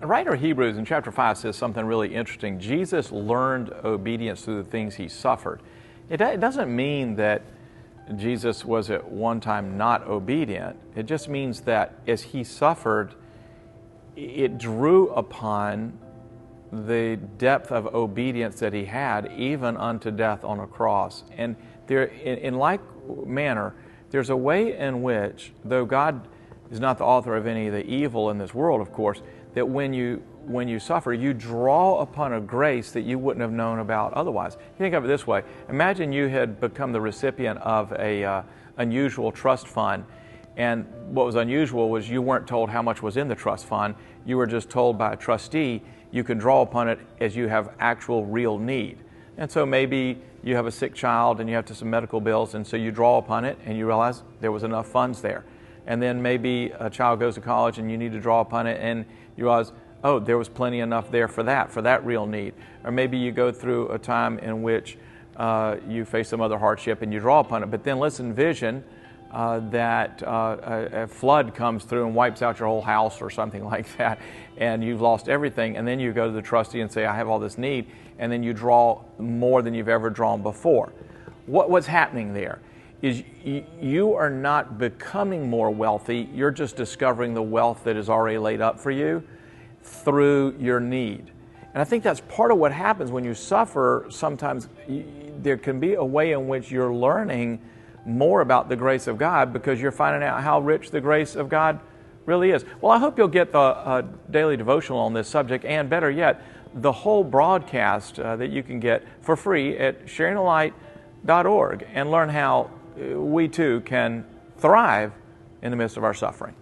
The writer of Hebrews in chapter 5 says something really interesting. Jesus learned obedience through the things he suffered. It doesn't mean that Jesus was at one time not obedient. It just means that as he suffered, it drew upon the depth of obedience that he had, even unto death on a cross. And there, in like manner, there's a way in which, though God is not the author of any of the evil in this world, of course, that when you suffer, you draw upon a grace that you wouldn't have known about otherwise. Think of it this way. Imagine you had become the recipient of a unusual trust fund, and what was unusual was you weren't told how much was in the trust fund. You were just told by a trustee you can draw upon it as you have actual real need. And so maybe you have a sick child and you have some medical bills, and so you draw upon it and you realize there was enough funds there. And then maybe a child goes to college and you need to draw upon it and you realize, oh, there was plenty enough there for that real need. Or maybe you go through a time in which you face some other hardship and you draw upon it. But then let's envision that a flood comes through and wipes out your whole house or something like that, and you've lost everything, and then you go to the trustee and say, I have all this need, and then you draw more than you've ever drawn before. What's happening there is you are not becoming more wealthy, you're just discovering the wealth that is already laid up for you through your need. And I think that's part of what happens when you suffer. Sometimes there can be a way in which you're learning more about the grace of God because you're finding out how rich the grace of God really is. Well, I hope you'll get the daily devotional on this subject, and better yet, the whole broadcast that you can get for free at sharingalight.org, and learn how we too can thrive in the midst of our suffering.